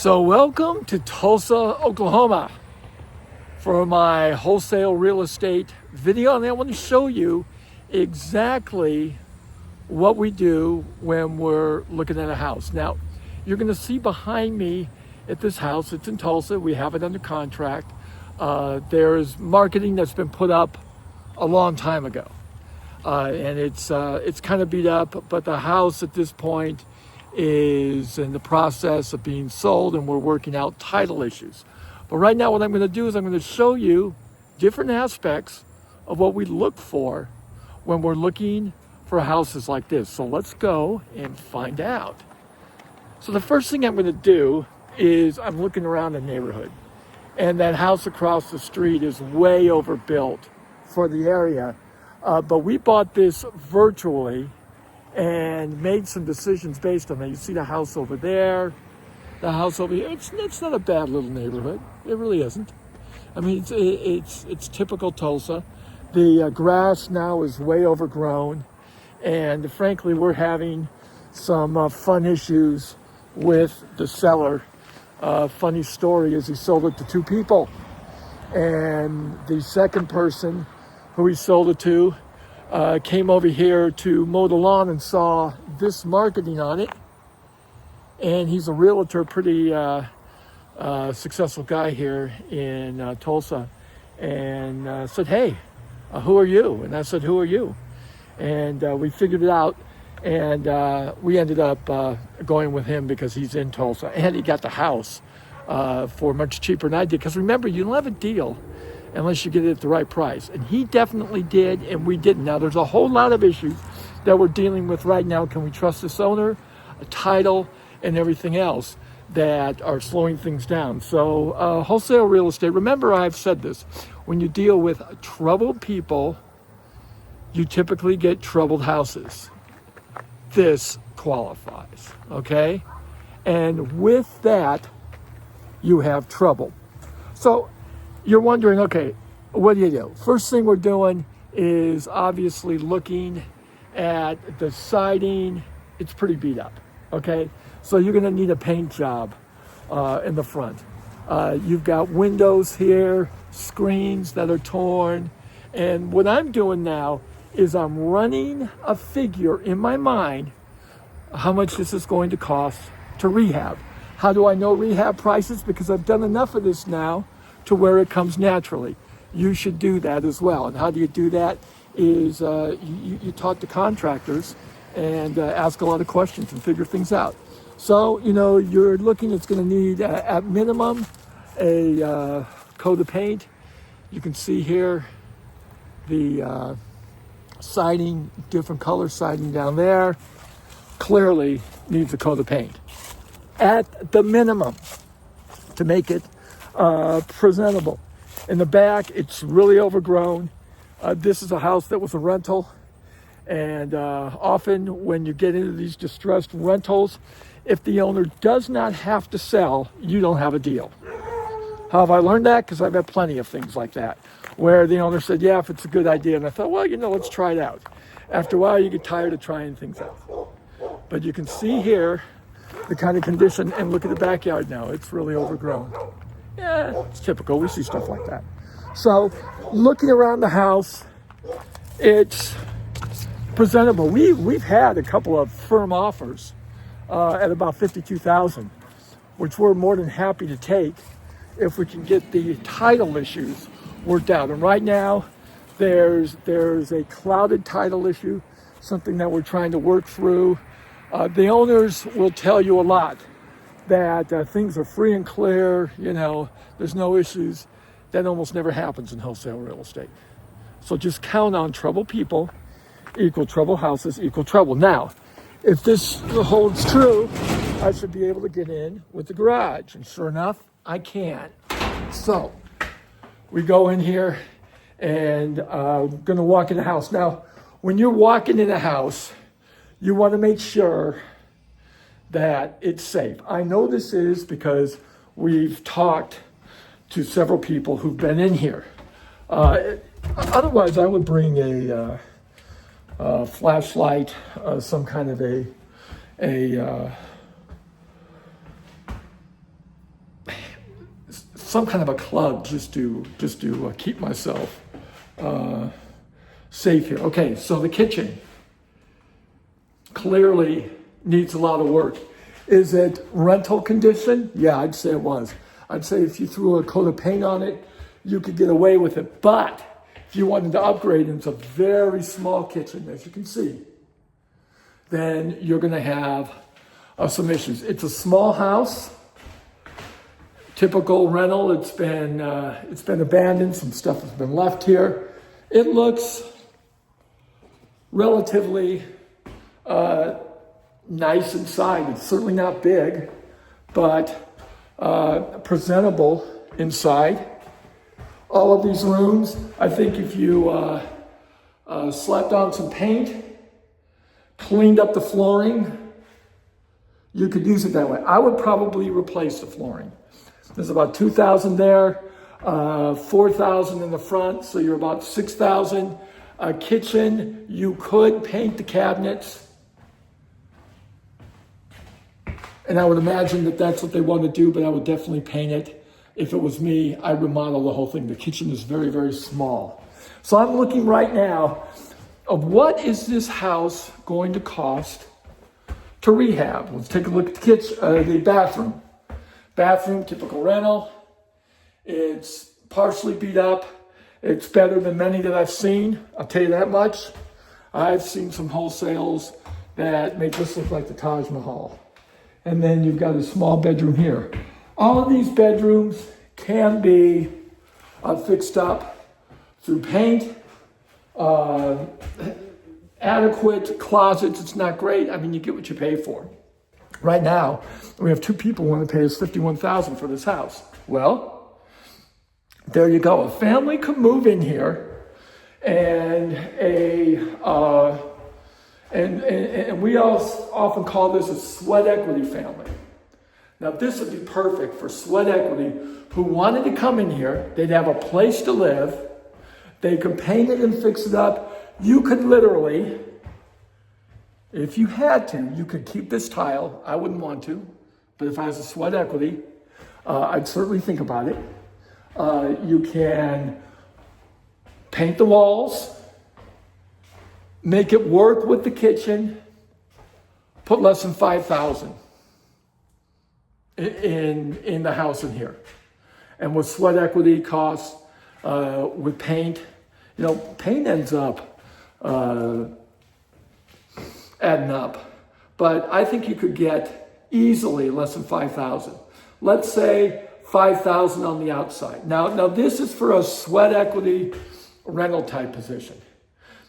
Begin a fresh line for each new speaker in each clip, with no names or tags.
So welcome to Tulsa, Oklahoma for my wholesale real estate video. And I want to show you exactly what we do when we're looking at a house. Now, you're going to see behind me at this house, it's in Tulsa. We have it under contract. There's marketing that's been put up a long time ago. And it's kind of beat up, but the house at this point is in the process of being sold, and we're working out title issues. But right now what I'm going to do is I'm going to show you different aspects of what we look for when we're looking for houses like this. So let's go and find out. So the first thing I'm going to do is I'm looking around the neighborhood, and that house across the street is way overbuilt for the area. But we bought this virtually and made some decisions based on that. You see the house over there, the house over here. It's not a bad little neighborhood. It really isn't. I mean, it's typical Tulsa. The grass now is way overgrown, and frankly, we're having some fun issues with the seller. Funny story is he sold it to two people, and the second person who he sold it to came over here to mow the lawn and saw this marketing on it. And he's a realtor, pretty successful guy here in Tulsa, and said, "Hey, who are you?" And I said, "Who are you?" And we figured it out, and we ended up going with him because he's in Tulsa, and he got the house for much cheaper than I did. Because remember, you don't have a deal unless you get it at the right price. And he definitely did, and we didn't. Now, there's a whole lot of issues that we're dealing with right now. Can we trust this owner, a title, and everything else that are slowing things down? So wholesale real estate, remember I've said this, when you deal with troubled people, you typically get troubled houses. This qualifies, okay? And with that, you have trouble. So you're wondering, okay, what do you do? First thing we're doing is obviously looking at the siding. It's pretty beat up, okay? So you're gonna need a paint job in the front. You've got windows here, screens that are torn. And what I'm doing now is I'm running a figure in my mind how much this is going to cost to rehab. How do I know rehab prices? Because I've done enough of this now to where it comes naturally. You should do that as well. And how do you do that is you talk to contractors and ask a lot of questions and figure things out. So, you're looking, it's gonna need at minimum a coat of paint. You can see here the siding, different color siding down there, clearly needs a coat of paint. At the minimum, to make it presentable. In the back, it's really overgrown. This is a house that was a rental, and often when you get into these distressed rentals, if the owner does not have to sell, you don't have a deal. How have I learned that? Because I've had plenty of things like that, where the owner said, yeah, if it's a good idea, and I thought, well, let's try it out. After a while, you get tired of trying things out. But you can see here the kind of condition, and look at the backyard now. It's really overgrown. Yeah, it's typical. We see stuff like that. So looking around the house, it's presentable. We've had a couple of firm offers at about $52,000, which we're more than happy to take if we can get the title issues worked out. And right now, there's a clouded title issue, something that we're trying to work through. The owners will tell you a lot that things are free and clear, there's no issues. That almost never happens in wholesale real estate. So just count on troubled people equal troubled houses equal trouble. Now, if this holds true, I should be able to get in with the garage. And sure enough, I can. So we go in here and I'm gonna walk in the house. Now, when you're walking in a house, you wanna make sure that it's safe. I know this is because we've talked to several people who've been in here. Otherwise, I would bring a flashlight, some kind of a some kind of a club just to keep myself safe here. Okay, so the kitchen clearly needs a lot of work. Is it rental condition? Yeah, I'd say it was. I'd say if you threw a coat of paint on it, you could get away with it. But if you wanted to upgrade into a very small kitchen, as you can see, then you're going to have some issues. It's a small house, typical rental. It's been abandoned. Some stuff has been left here. It looks relatively nice inside. It's certainly not big, but presentable inside. All of these rooms, I think if you slapped on some paint, cleaned up the flooring, you could use it that way. I would probably replace the flooring. There's about $2,000 there, $4,000 in the front, so you're about $6,000. A kitchen, you could paint the cabinets. And I would imagine that that's what they want to do, but I would definitely paint it. If it was me, I'd remodel the whole thing. The kitchen is very, very small. So I'm looking right now of what is this house going to cost to rehab. Let's take a look at the kitchen, the bathroom. Bathroom, typical rental. It's partially beat up. It's better than many that I've seen. I'll tell you that much. I've seen some wholesales that make this look like the Taj Mahal. And then you've got a small bedroom here. All of these bedrooms can be fixed up through paint, adequate closets. It's not great. I mean, you get what you pay for. Right now, we have 2 people who want to pay us $51,000 for this house. Well, there you go. A family could move in here, and we all often call this a sweat equity family. Now, this would be perfect for sweat equity who wanted to come in here. They'd have a place to live. They could paint it and fix it up. You could literally, if you had to, you could keep this tile. I wouldn't want to, but if I was a sweat equity, I'd certainly think about it. You can paint the walls, make it work with the kitchen, put less than $5,000 in the house in here. And with sweat equity costs, with paint, paint ends up adding up. But I think you could get easily less than $5,000. Let's say $5,000 on the outside. Now this is for a sweat equity rental type position.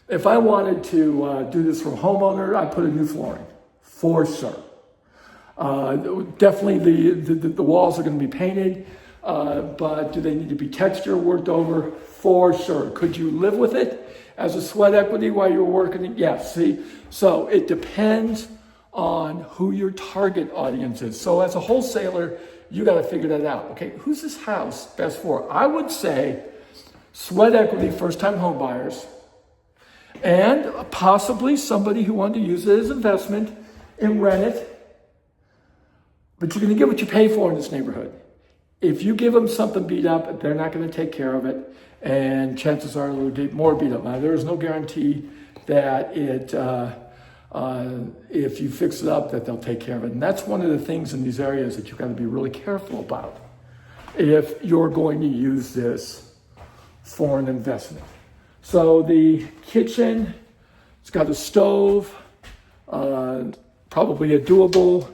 If I wanted to do this for a homeowner, I'd put a new flooring, for sure. Definitely the walls are going to be painted, but do they need to be texture worked over? For sure. Could you live with it as a sweat equity while you're working it? Yes. See, so it depends on who your target audience is. So as a wholesaler, you got to figure that out. Okay, who's this house best for? I would say sweat equity, first-time home buyers, and possibly somebody who wanted to use it as investment and rent it. But you're going to get what you pay for in this neighborhood. If you give them something beat up, they're not going to take care of it, and chances are it'll get more beat up. Now, there is no guarantee that if you fix it up, that they'll take care of it. And that's one of the things in these areas that you've got to be really careful about if you're going to use this for an investment. So the kitchen, it's got a stove, probably a doable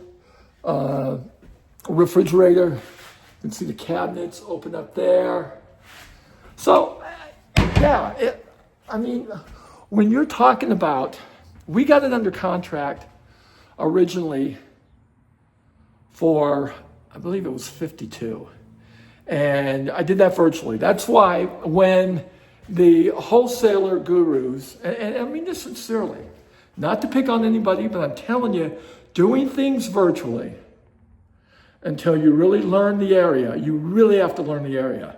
refrigerator. You can see the cabinets open up there. So, yeah, when you're talking about, we got it under contract originally for, I believe it was 52. And I did that virtually. That's why when the wholesaler gurus, and I mean this sincerely, not to pick on anybody, but I'm telling you, doing things virtually until you really learn the area, you really have to learn the area,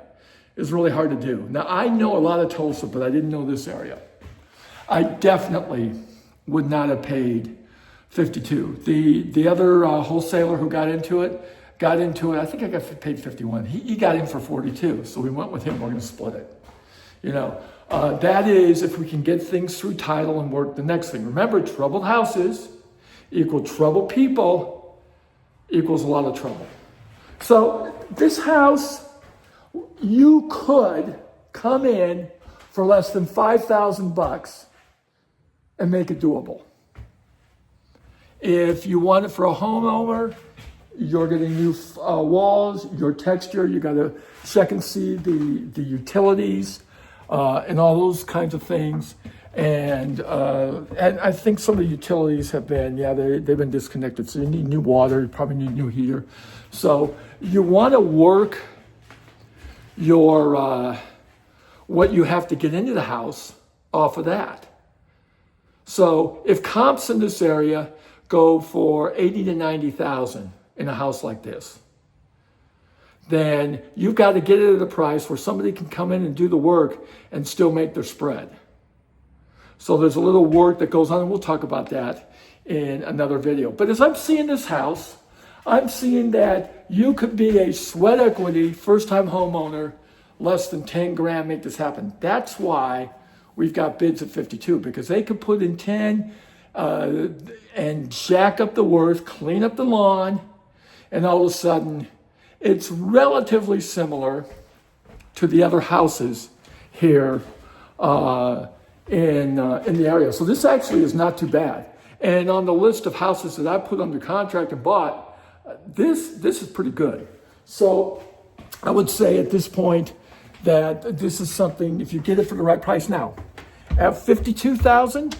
is really hard to do. Now, I know a lot of Tulsa, but I didn't know this area. I definitely would not have paid 52. The other wholesaler who got into it got into it. I think I got paid 51. He got in for 42, so we went with him. We're going to split it. You know, that is if we can get things through title and work the next thing. Remember, troubled houses equal troubled people equals a lot of trouble. So this house, you could come in for less than $5,000 and make it doable. If you want it for a homeowner, you're getting new walls, your texture, you got to check and see the utilities and all those kinds of things. And I think some of the utilities have been, they've been disconnected. So you need new water, you probably need new heater. So you want to work your what you have to get into the house off of that. So if comps in this area go for 80 to 90,000 in a house like this, then you've got to get it at a price where somebody can come in and do the work and still make their spread. So there's a little work that goes on, and we'll talk about that in another video. But as I'm seeing this house, I'm seeing that you could be a sweat equity first-time homeowner, less than 10 grand, make this happen. That's why we've got bids at 52, because they could put in 10 and jack up the worth, clean up the lawn, and all of a sudden it's relatively similar to the other houses here in the area. So this actually is not too bad. And on the list of houses that I put under contract and bought, this is pretty good. So I would say at this point that this is something, if you get it for the right price now, at 52,000,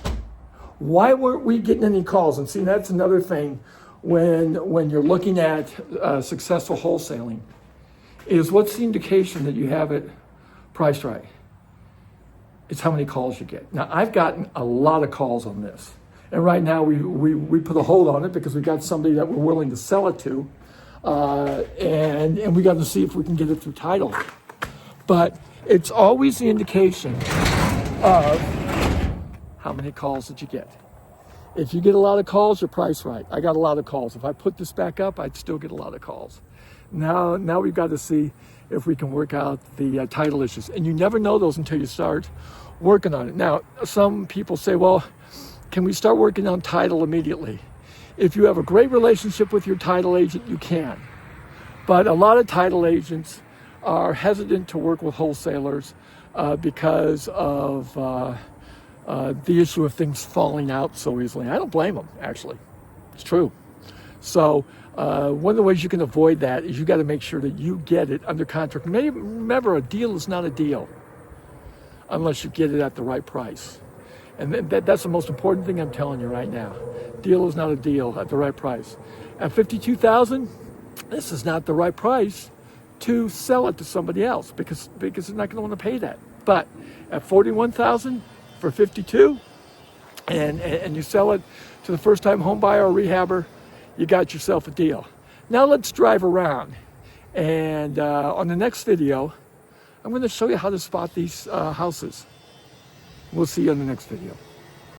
why weren't we getting any calls? And see, that's another thing when you're looking at successful wholesaling, is what's the indication that you have it priced right? It's how many calls you get. Now, I've gotten a lot of calls on this. And right now we put a hold on it because we got somebody that we're willing to sell it to. And we got to see if we can get it through title. But it's always the indication of how many calls did you get. If you get a lot of calls, you're priced right. I got a lot of calls. If I put this back up, I'd still get a lot of calls. Now we've got to see if we can work out the title issues. And you never know those until you start working on it. Now, some people say, well, can we start working on title immediately? If you have a great relationship with your title agent, you can. But a lot of title agents are hesitant to work with wholesalers because of the issue of things falling out so easily. I don't blame them, actually. It's true. So one of the ways you can avoid that is you got to make sure that you get it under contract. Remember, a deal is not a deal unless you get it at the right price. And that's the most important thing I'm telling you right now. Deal is not a deal at the right price. At 52,000, this is not the right price to sell it to somebody else because they're not going to want to pay that. But at 41,000 for 52, and you sell it to the first-time home buyer or rehabber, you got yourself a deal. Now let's drive around, and on the next video, I'm going to show you how to spot these houses. We'll see you on the next video.